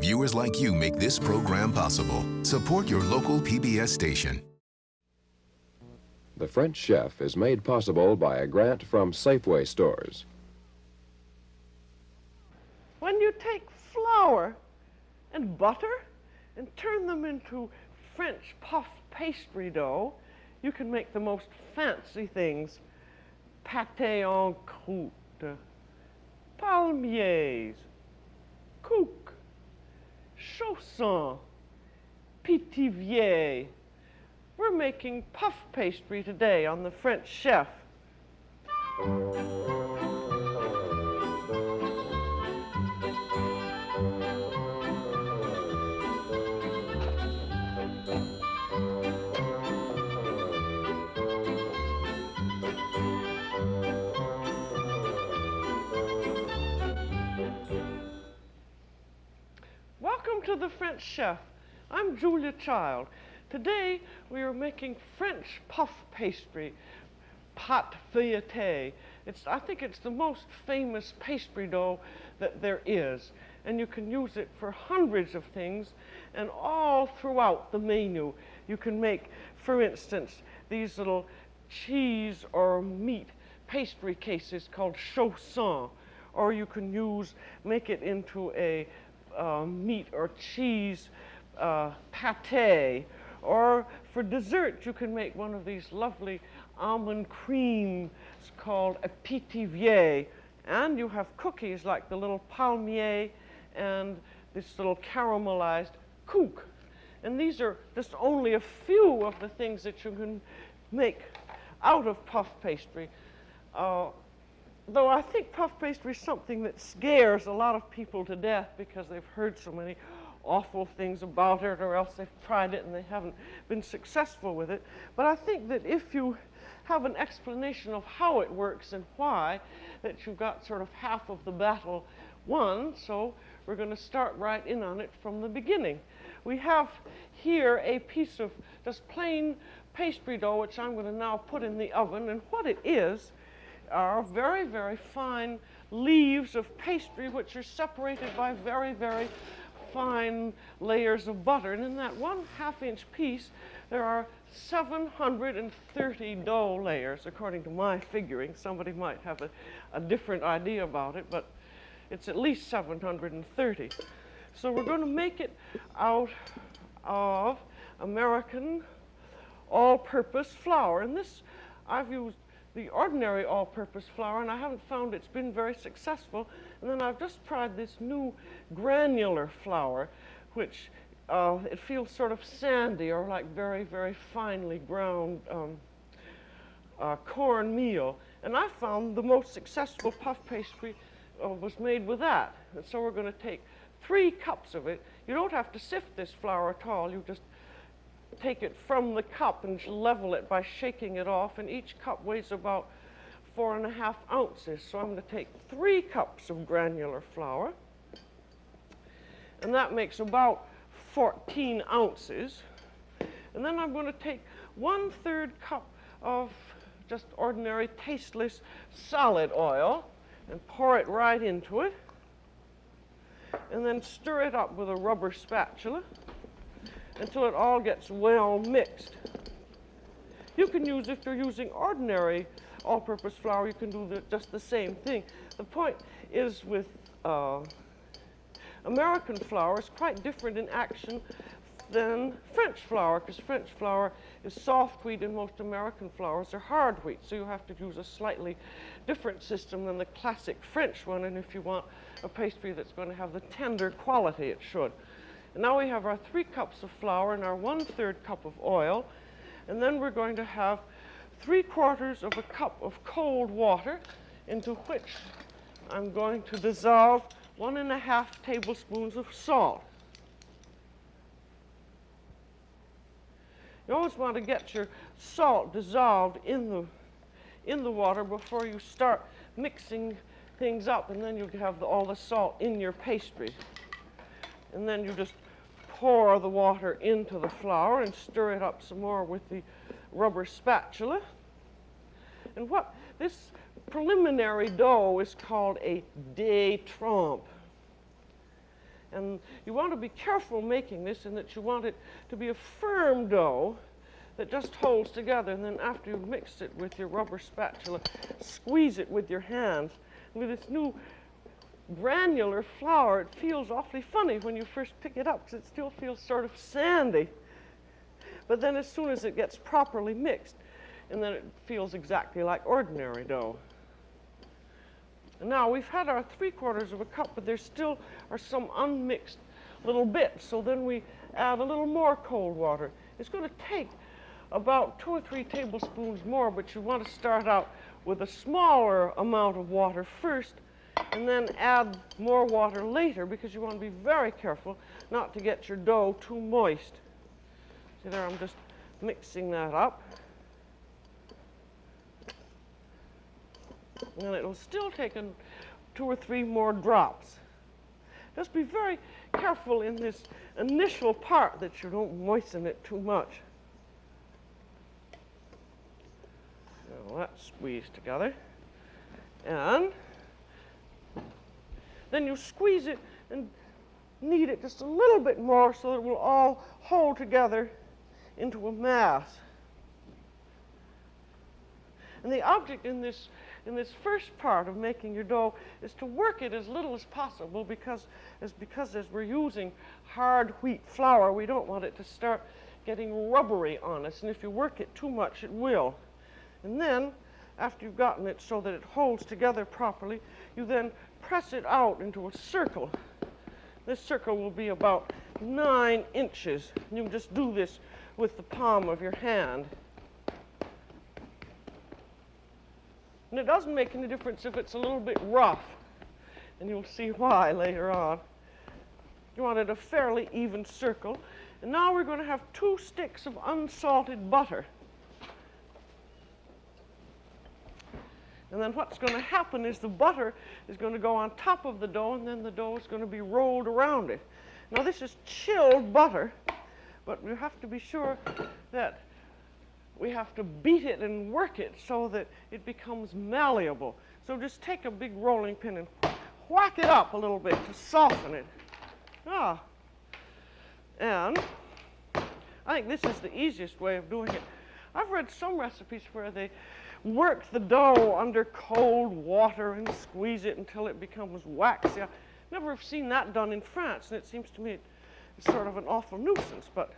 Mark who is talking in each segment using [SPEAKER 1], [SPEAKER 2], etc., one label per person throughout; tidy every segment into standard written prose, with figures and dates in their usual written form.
[SPEAKER 1] Viewers like you make this program possible. Support your local PBS station.
[SPEAKER 2] The French Chef is made possible by a grant from Safeway stores.
[SPEAKER 3] When you take flour and butter and turn them into French puff pastry dough, you can make the most fancy things. Pâté en croûte, palmiers, cook, chausson, Pate. We're making puff pastry today on the French Chef. Welcome to the French Chef. I'm Julia Child. Today we are making French puff pastry, Pate Feuilletee. I think it's the most famous pastry dough that there is, and you can use it for hundreds of things and all throughout the menu. You can make, for instance, these little cheese or meat pastry cases called chausson, or you can make it into a meat or cheese pâté, or for dessert you can make one of these lovely almond creams called appétit, and you have cookies like the little palmier and this little caramelized cook. And these are just only a few of the things that you can make out of puff pastry. Though I think puff pastry is something that scares a lot of people to death because they've heard so many awful things about it, or else they've tried it and they haven't been successful with it. But I think that if you have an explanation of how it works and why, that you've got sort of half of the battle won. So we're going to start right in on it from the beginning. We have here a piece of just plain pastry dough, which I'm going to now put in the oven. And what it is are very, very fine leaves of pastry which are separated by very, very fine layers of butter. And in that 1/2 inch piece, there are 730 dough layers, according to my figuring. Somebody might have a different idea about it, but it's at least 730. So we're going to make it out of American all-purpose flour. And this, I've used the ordinary all-purpose flour, and I haven't found it's been very successful. And then I've just tried this new granular flour, which it feels sort of sandy, or like very, very finely ground cornmeal. And I found the most successful puff pastry was made with that. And so we're going to take 3 cups of it. You don't have to sift this flour at all. You just take it from the cup and level it by shaking it off, and each cup weighs about 4½ ounces. So I'm going to take 3 cups of granular flour, and that makes about 14 ounces. And then I'm going to take 1/3 cup of just ordinary tasteless solid oil and pour it right into it, and then stir it up with a rubber spatula until it all gets well mixed. You can use, if you're using ordinary all-purpose flour, you can do just the same thing. The point is with American flour is quite different in action than French flour, because French flour is soft wheat and most American flours are hard wheat. So you have to use a slightly different system than the classic French one, and if you want a pastry that's going to have the tender quality it should. And now we have our 3 cups of flour and our 1/3 cup of oil, and then we're going to have 3/4 of a cup of cold water, into which I'm going to dissolve 1½ tablespoons of salt. You always want to get your salt dissolved in the water before you start mixing things up, and then you have all the salt in your pastry. And then you just pour the water into the flour and stir it up some more with the rubber spatula. And what this preliminary dough is called a détrempe. And you want to be careful making this in that you want it to be a firm dough that just holds together. And then after you've mixed it with your rubber spatula, squeeze it with your hands. And with this new granular flour, it feels awfully funny when you first pick it up because it still feels sort of sandy. But then as soon as it gets properly mixed, and then it feels exactly like ordinary dough. And now we've had our 3/4 of a cup, but there still are some unmixed little bits. So then we add a little more cold water. It's going to take about 2 or 3 tablespoons more, but you want to start out with a smaller amount of water first, and then add more water later because you want to be very careful not to get your dough too moist. See there, I'm just mixing that up. And it'll still take 2 or 3 more drops. Just be very careful in this initial part that you don't moisten it too much. Now that's squeezed together. And then you squeeze it and knead it just a little bit more so that it will all hold together into a mass. And the object in this first part of making your dough is to work it as little as possible because as we're using hard wheat flour, we don't want it to start getting rubbery on us. And if you work it too much, it will. And then, after you've gotten it so that it holds together properly, you then press it out into a circle. This circle will be about 9 inches. You can just do this with the palm of your hand. And it doesn't make any difference if it's a little bit rough, and you'll see why later on. You wanted a fairly even circle. And now we're going to have 2 sticks of unsalted butter. And then what's going to happen is the butter is going to go on top of the dough, and then the dough is going to be rolled around it. Now this is chilled butter, but we have to be sure that we have to beat it and work it so that it becomes malleable. So just take a big rolling pin and whack it up a little bit to soften it. And I think this is the easiest way of doing it. I've read some recipes where they work the dough under cold water and squeeze it until it becomes waxy. I never have seen that done in France, and it seems to me it's sort of an awful nuisance, but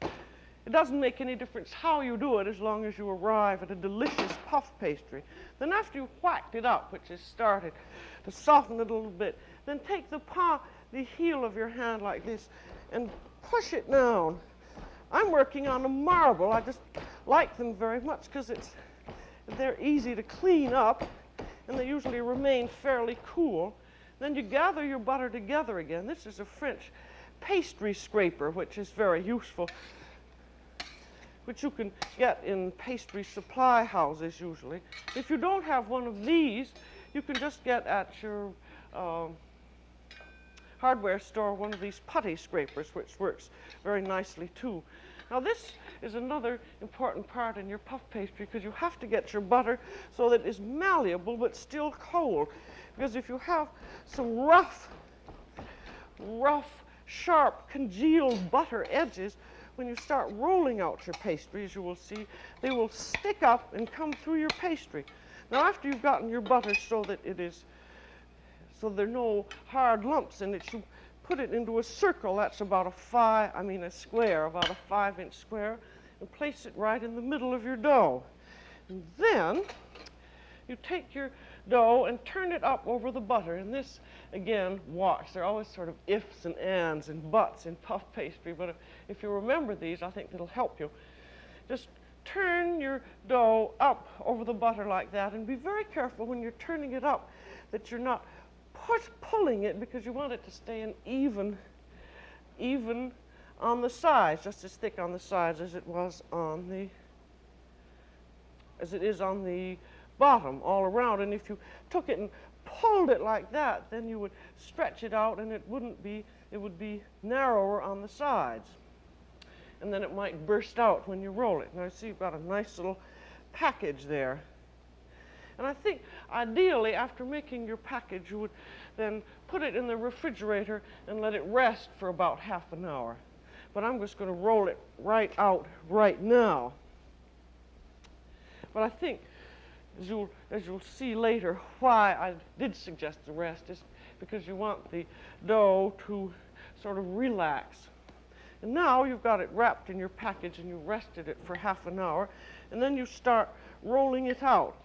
[SPEAKER 3] it doesn't make any difference how you do it as long as you arrive at a delicious puff pastry. Then after you've whacked it up, which is started to soften it a little bit, then take the heel of your hand like this and push it down. I'm working on a marble. I just like them very much because they're easy to clean up, and they usually remain fairly cool. Then you gather your butter together again. This is a French pastry scraper, which is very useful, which you can get in pastry supply houses usually. If you don't have one of these, you can just get at your hardware store one of these putty scrapers, which works very nicely too. Now this is another important part in your puff pastry because you have to get your butter so that it's malleable but still cold. Because if you have some rough, sharp, congealed butter edges, when you start rolling out your pastry, as you will see, they will stick up and come through your pastry. Now after you've gotten your butter so that there are no hard lumps in it, you put it into a circle that's about a square, about a 5-inch square, and place it right in the middle of your dough. And then you take your dough and turn it up over the butter. And this, again, watch. There are always sort of ifs and ands and buts in puff pastry, but if you remember these, I think it'll help you. Just turn your dough up over the butter like that, and be very careful when you're turning it up that you're not pulling it, because you want it to stay an even on the sides, just as thick on the sides as it is on the bottom all around. And if you took it and pulled it like that, then you would stretch it out, and it would be narrower on the sides, and then it might burst out when you roll it. Now you see you've got a nice little package there. And I think ideally after making your package you would then put it in the refrigerator and let it rest for about half an hour. But I'm just going to roll it right out right now. But I think, as you'll see later, why I did suggest the rest is because you want the dough to sort of relax. And now you've got it wrapped in your package and you rested it for half an hour, and then you start rolling it out.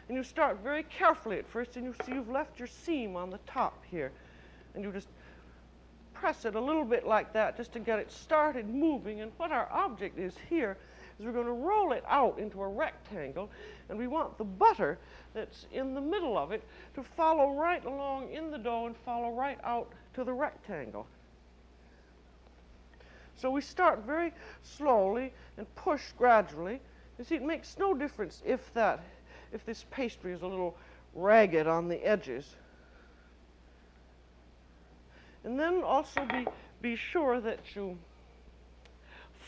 [SPEAKER 3] And you start very carefully at first, and you see you've left your seam on the top here. And you just press it a little bit like that just to get it started moving. And what our object is here is we're going to roll it out into a rectangle, and we want the butter that's in the middle of it to follow right along in the dough and follow right out to the rectangle. So we start very slowly and push gradually. You see, it makes no difference if this pastry is a little ragged on the edges. And then also be sure that you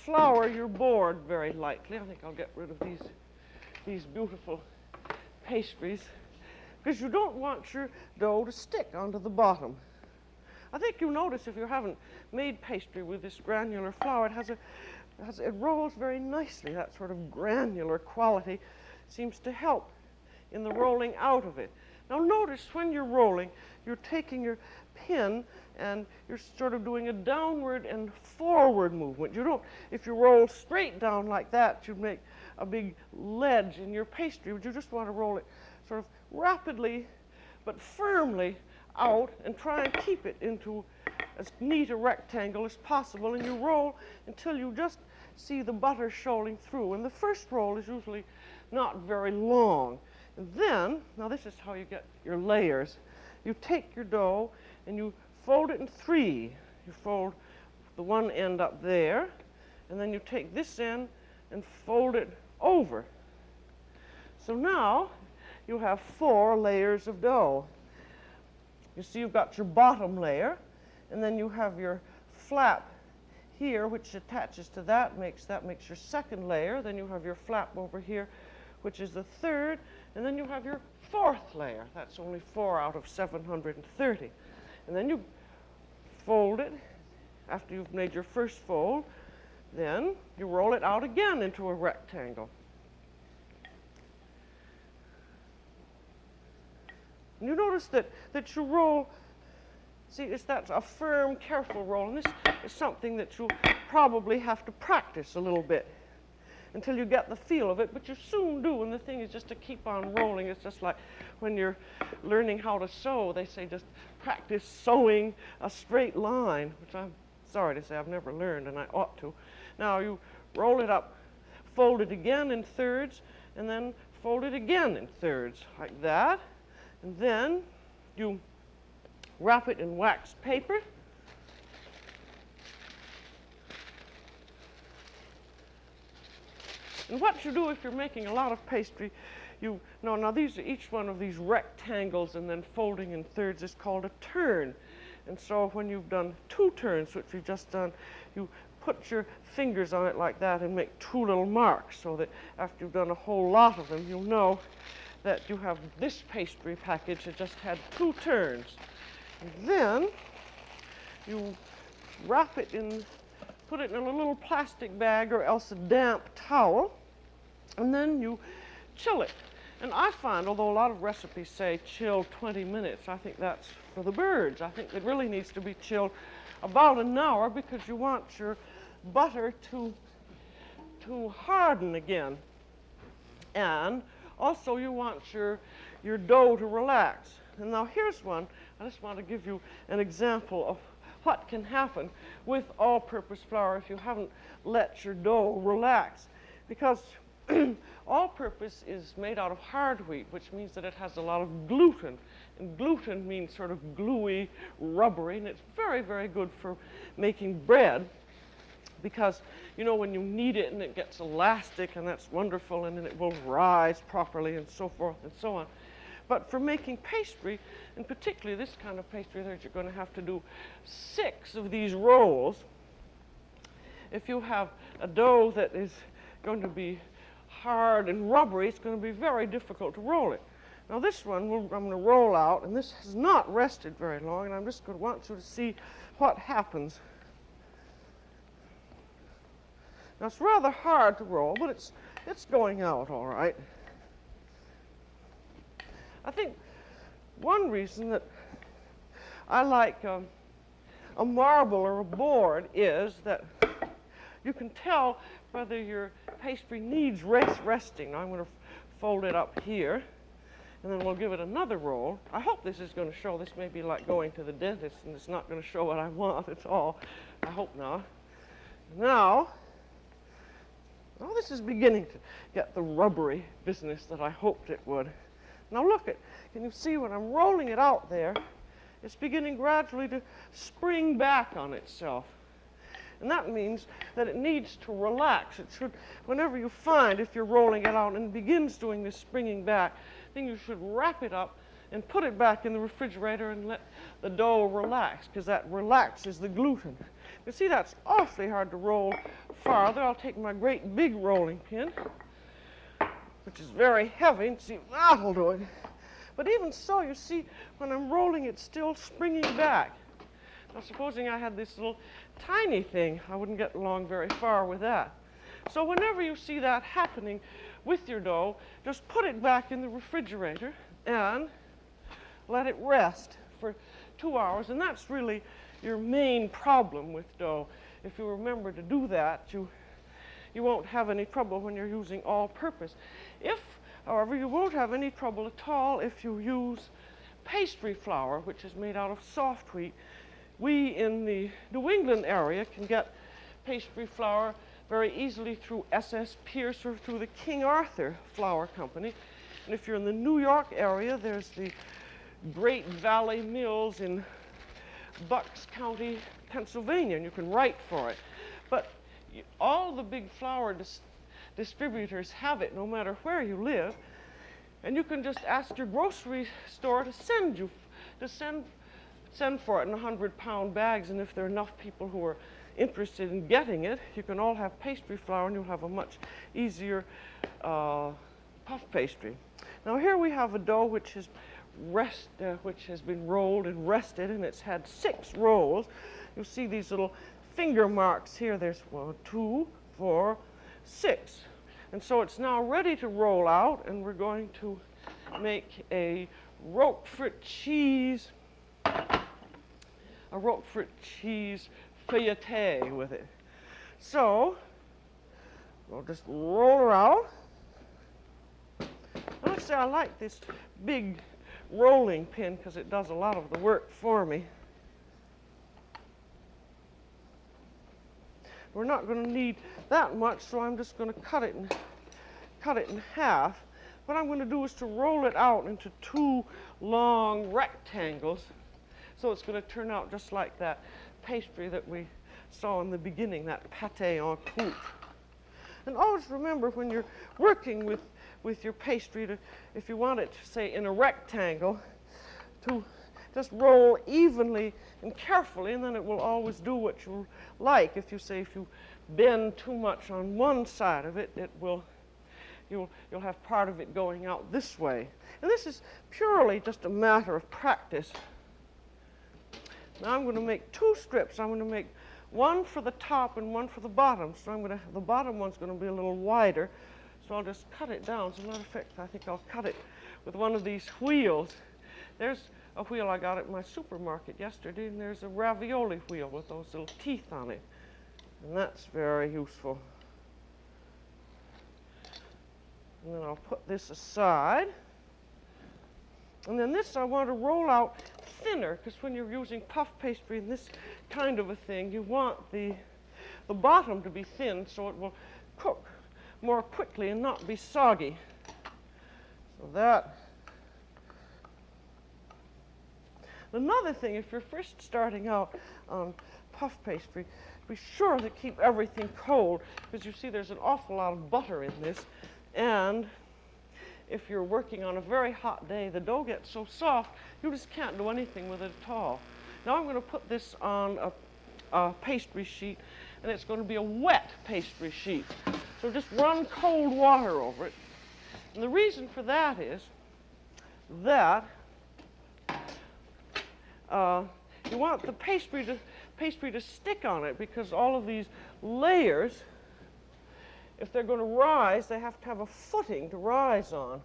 [SPEAKER 3] flour your board very lightly. I think I'll get rid of these beautiful pastries, because you don't want your dough to stick onto the bottom. I think you'll notice if you haven't made pastry with this granular flour, it rolls very nicely. That sort of granular quality seems to help in the rolling out of it. Now notice when you're rolling, you're taking your pin and you're sort of doing a downward and forward movement. If you roll straight down like that, you'd make a big ledge in your pastry, but you just want to roll it sort of rapidly but firmly out and try and keep it into as neat a rectangle as possible, and you roll until you just see the butter showing through. And the first roll is usually not very long. And then, now this is how you get your layers. You take your dough and you fold it in three. You fold the one end up there, and then you take this end and fold it over. So now you have 4 layers of dough. You see you've got your bottom layer, and then you have your flap here, which attaches to that makes your second layer. Then you have your flap over here, which is the third, and then you have your 4th layer. That's only 4 out of 730. And then you fold it after you've made your first fold. Then you roll it out again into a rectangle. And you notice that you roll, see, that's a firm, careful roll, and this is something that you'll probably have to practice a little bit until you get the feel of it, but you soon do, and the thing is just to keep on rolling. It's just like when you're learning how to sew, they say just practice sewing a straight line, which I'm sorry to say I've never learned, and I ought to. Now you roll it up, fold it again in thirds, and then fold it again in thirds, like that, and then you wrap it in wax paper. And what you do if you're making a lot of pastry, now these are each one of these rectangles and then folding in thirds is called a turn. And so when you've done 2 turns, which we've just done, you put your fingers on it like that and make 2 little marks, so that after you've done a whole lot of them, you'll know that you have this pastry package that just had 2 turns. And then you wrap it in, put it in a little plastic bag or else a damp towel, and then you chill it. And I find, although a lot of recipes say chill 20 minutes, I think that's for the birds. I think it really needs to be chilled about an hour, because you want your butter to harden again. And also you want your dough to relax. And now here's one. I just want to give you an example of what can happen with all-purpose flour if you haven't let your dough relax. Because all-purpose is made out of hard wheat, which means that it has a lot of gluten. And gluten means sort of gluey, rubbery, and it's very, very good for making bread, because, you know, when you knead it and it gets elastic, and that's wonderful, and then it will rise properly and so forth and so on. But for making pastry, and particularly this kind of pastry that you're going to have to do 6 of these rolls, if you have a dough that is going to be hard and rubbery, it's going to be very difficult to roll it. Now this one I'm going to roll out, and this has not rested very long, and I'm just going to want you to see what happens. Now it's rather hard to roll, but it's going out all right. I think one reason that I like a marble or a board is that you can tell whether your pastry needs resting. Now I'm going to fold it up here, and then we'll give it another roll. I hope this is going to show. This may be like going to the dentist, and it's not going to show what I want at all. I hope not. Now, this is beginning to get the rubbery business that I hoped it would. Now look can you see when I'm rolling it out there, it's beginning gradually to spring back on itself. And that means that it needs to relax. It should, whenever you find, if you're rolling it out and it begins doing this springing back, then you should wrap it up and put it back in the refrigerator and let the dough relax, because that relaxes the gluten. You see, that's awfully hard to roll farther. I'll take my great big rolling pin, which is very heavy, and see, that'll do it. But even so, you see, when I'm rolling, it's still springing back. Now, supposing I had this little tiny thing, I wouldn't get along very far with that. So whenever you see that happening with your dough, just put it back in the refrigerator and let it rest for 2 hours. And that's really your main problem with dough. If you remember to do that, you won't have any trouble when you're using all-purpose. However, you won't have any trouble at all if you use pastry flour, which is made out of soft wheat. We in the New England area can get pastry flour very easily through S.S. Pierce or through the King Arthur Flour Company. And if you're in the New York area, there's the Great Valley Mills in Bucks County, Pennsylvania, and you can write for it. But all the big flour distributors have it no matter where you live, and you can just ask your grocery store to send for it in 100-pound bags, and if there are enough people who are interested in getting it, you can all have pastry flour, and you'll have a much easier puff pastry. Now here we have a dough which has been rolled and rested, and it's had 6 rolls. You'll see these little finger marks here. There's 1, 2, 4, 6. And so it's now ready to roll out, and we're going to make a Roquefort cheese feuilletee with it. So we'll just roll her out. Actually, I like this big rolling pin because it does a lot of the work for me. We're not going to need that much, so I'm just going to cut it in half. What I'm going to do is to roll it out into 2 long rectangles, so it's going to turn out just like that pastry that we saw in the beginning, that pate en croûte. And always remember, when you're working with your pastry, if you want it, say, in a rectangle, to just roll evenly and carefully, and then it will always do what you like. If you bend too much on one side of it, you'll have part of it going out this way. And this is purely just a matter of practice. Now I'm going to make 2 strips. I'm going to make one for the top and one for the bottom. So the bottom one's going to be a little wider. So I'll just cut it down. As a matter of fact, I think I'll cut it with one of these wheels. There's a wheel I got at my supermarket yesterday, and there's a ravioli wheel with those little teeth on it. And that's very useful. And then I'll put this aside. And then this I want to roll out thinner, because when you're using puff pastry in this kind of a thing, you want the bottom to be thin so it will cook more quickly and not be soggy. So that. Another thing, if you're first starting out on puff pastry, be sure to keep everything cold, because you see there's an awful lot of butter in this, and if you're working on a very hot day, the dough gets so soft, you just can't do anything with it at all. Now I'm going to put this on a pastry sheet, and it's going to be a wet pastry sheet. So just run cold water over it. And the reason for that is that you want the pastry to stick on it, because all of these layers, if they're going to rise, they have to have a footing to rise on.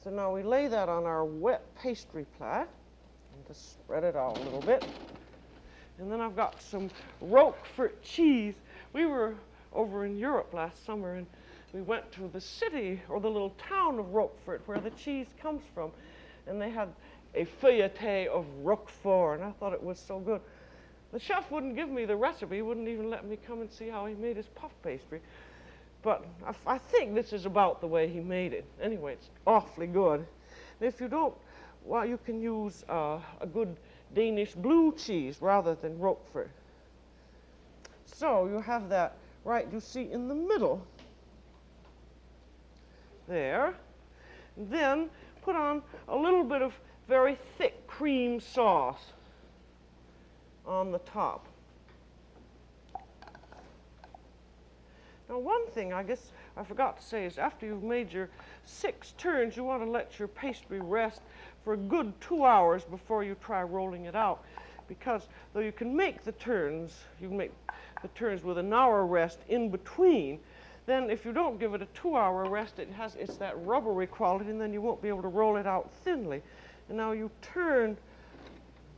[SPEAKER 3] So now we lay that on our wet pastry plat and just spread it out a little bit. And then I've got some Roquefort cheese. We were over in Europe last summer, and we went to the city, or the little town of Roquefort, where the cheese comes from. And they had a feuilletee of Roquefort, and I thought it was so good. The chef wouldn't give me the recipe, wouldn't even let me come and see how he made his puff pastry. But I think this is about the way he made it. Anyway, it's awfully good. And if you don't, well, you can use a good Danish blue cheese rather than Roquefort. So you have that right, you see, in the middle there. And then put on a little bit of very thick cream sauce on the top. Now, one thing I guess I forgot to say is after you've made your 6 turns, you want to let your pastry rest for a good 2 hours before you try rolling it out. Because though you can make the turns, you can make the turns with an hour rest in between, then if you don't give it a 2-hour rest, it's that rubbery quality, and then you won't be able to roll it out thinly. And now you turn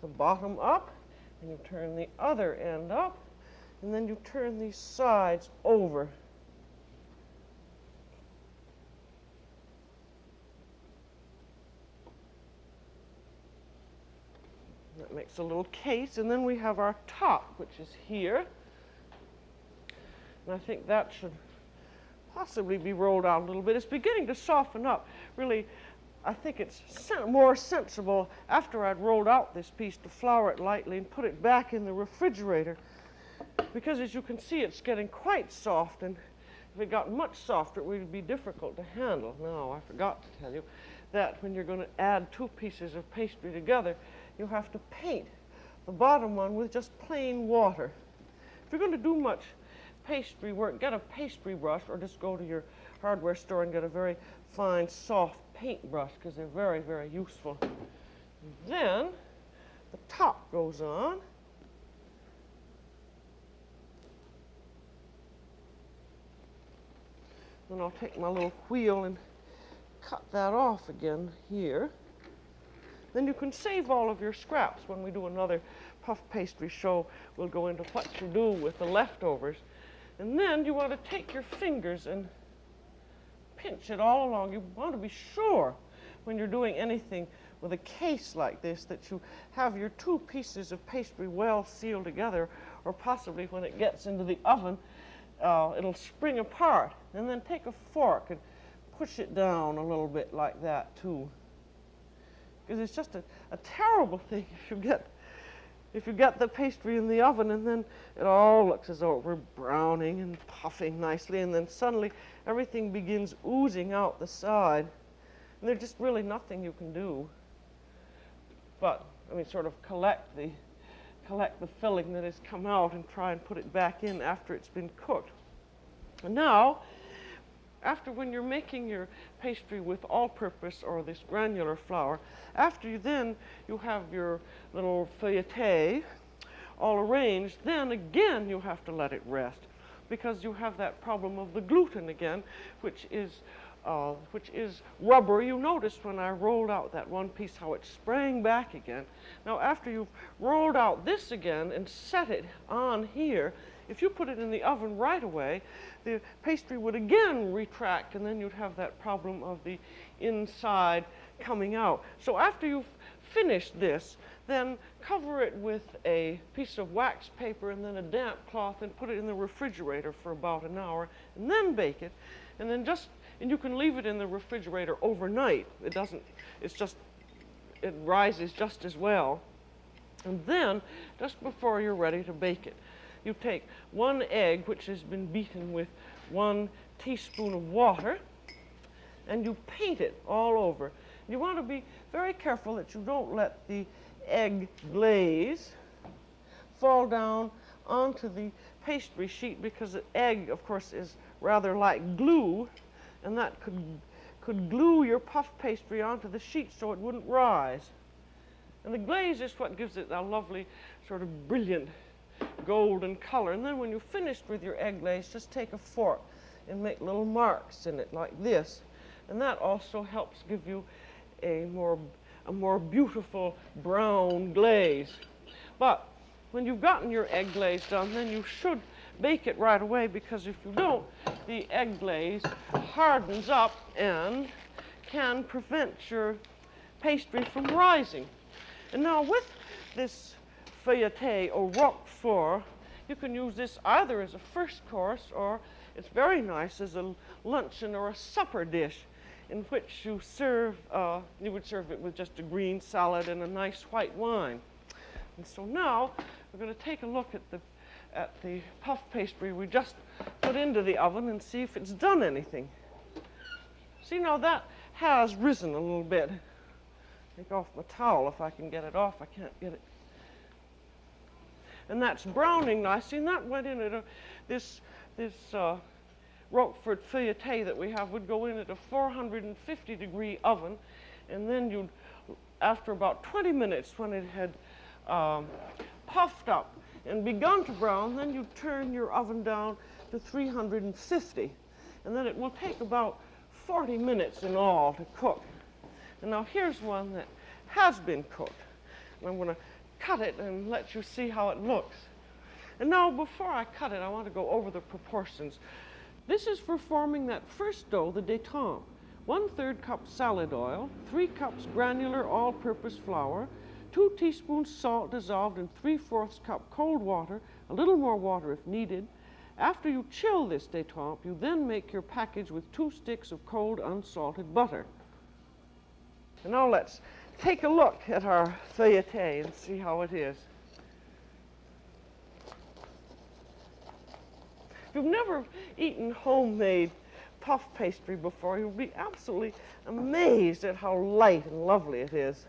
[SPEAKER 3] the bottom up, and you turn the other end up, and then you turn these sides over. That makes a little case, and then we have our top, which is here. And I think that should possibly be rolled out a little bit. It's beginning to soften up. Really, I think it's more sensible after I'd rolled out this piece to flour it lightly and put it back in the refrigerator, because as you can see, it's getting quite soft, and if it got much softer, it would be difficult to handle. Now, I forgot to tell you that when you're going to add 2 pieces of pastry together, you have to paint the bottom one with just plain water. If you're going to do much pastry work, get a pastry brush, or just go to your hardware store and get a very fine, soft paintbrush, because they're very, very useful. And then the top goes on. Then I'll take my little wheel and cut that off again here. Then you can save all of your scraps. When we do another puff pastry show, we'll go into what to do with the leftovers. And then you want to take your fingers and pinch it all along. You want to be sure when you're doing anything with a case like this that you have your 2 pieces of pastry well sealed together, or possibly when it gets into the oven, it'll spring apart. And then take a fork and push it down a little bit like that too. Because it's just a terrible thing if you get the pastry in the oven and then it all looks as though it were browning and puffing nicely, and then suddenly everything begins oozing out the side. And there's just really nothing you can do but, I mean, sort of collect the filling that has come out and try and put it back in after it's been cooked. And now, after, when you're making your pastry with all-purpose or this granular flour, after you have your little feuilletee all arranged, then again you have to let it rest, because you have that problem of the gluten again, which is rubber. You noticed when I rolled out that one piece how it sprang back again. Now, after you've rolled out this again and set it on here, if you put it in the oven right away, the pastry would again retract, and then you'd have that problem of the inside coming out. So after you've finished this, then cover it with a piece of wax paper and then a damp cloth, and put it in the refrigerator for about an hour, and then bake it. And then and you can leave it in the refrigerator overnight. It rises just as well. And then, just before you're ready to bake it, you take 1 egg, which has been beaten with 1 teaspoon of water, and you paint it all over. You want to be very careful that you don't let the egg glaze fall down onto the pastry sheet because the egg, of course, is rather like glue, and that could glue your puff pastry onto the sheet so it wouldn't rise. And the glaze is what gives it a lovely sort of brilliant golden color. And then when you're finished with your egg glaze, just take a fork and make little marks in it like this. And that also helps give you a more beautiful brown glaze. But when you've gotten your egg glaze done, then you should bake it right away, because if you don't, the egg glaze hardens up and can prevent your pastry from rising. And now with this feuilletee or roquefort, you can use this either as a first course, or it's very nice as a luncheon or a supper dish, in which you would serve it with just a green salad and a nice white wine. And so now we're going to take a look at the puff pastry we just put into the oven and see if it's done anything. See, now that has risen a little bit. Take off my towel if I can get it off. I can't get it. And that's browning nicely, and that went in at this Roquefort feuilletee that we have would go in at a 450-degree oven, and then after about 20 minutes, when it had puffed up and begun to brown, then you turn your oven down to 350, and then it will take about 40 minutes in all to cook. And now here's one that has been cooked. And I'm going to cut it and let you see how it looks. And now before I cut it, I want to go over the proportions. This is for forming that first dough, the détente. 1/3 cup salad oil, 3 cups granular all-purpose flour, 2 teaspoons salt dissolved in 3/4 cup cold water, a little more water if needed. After you chill this détente, you then make your package with 2 sticks of cold unsalted butter. And now let's take a look at our feuilletee and see how it is. If you've never eaten homemade puff pastry before, you'll be absolutely amazed at how light and lovely it is.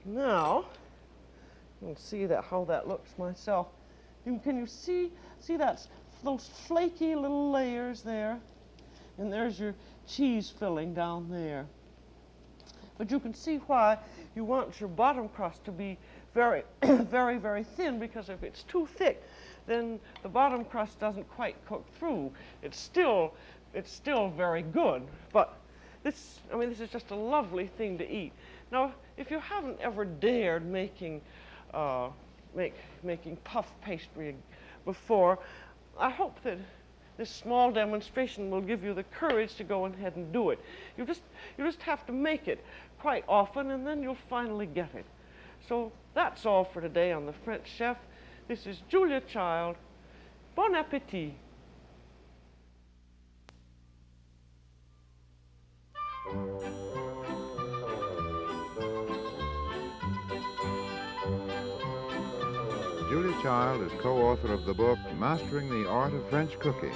[SPEAKER 3] Now, you can see how that looks myself. Can you see those flaky little layers there? And there's your cheese filling down there. But you can see why you want your bottom crust to be very, very, very thin, because if it's too thick, then the bottom crust doesn't quite cook through. It's still very good, but this is just a lovely thing to eat. Now, if you haven't ever dared making puff pastry before, I hope that this small demonstration will give you the courage to go ahead and do it. You just have to make it quite often, and then you'll finally get it. So that's all for today on The French Chef. This is Julia Child. Bon appétit.
[SPEAKER 4] Julia Child is co-author of the book Mastering the Art of French Cooking.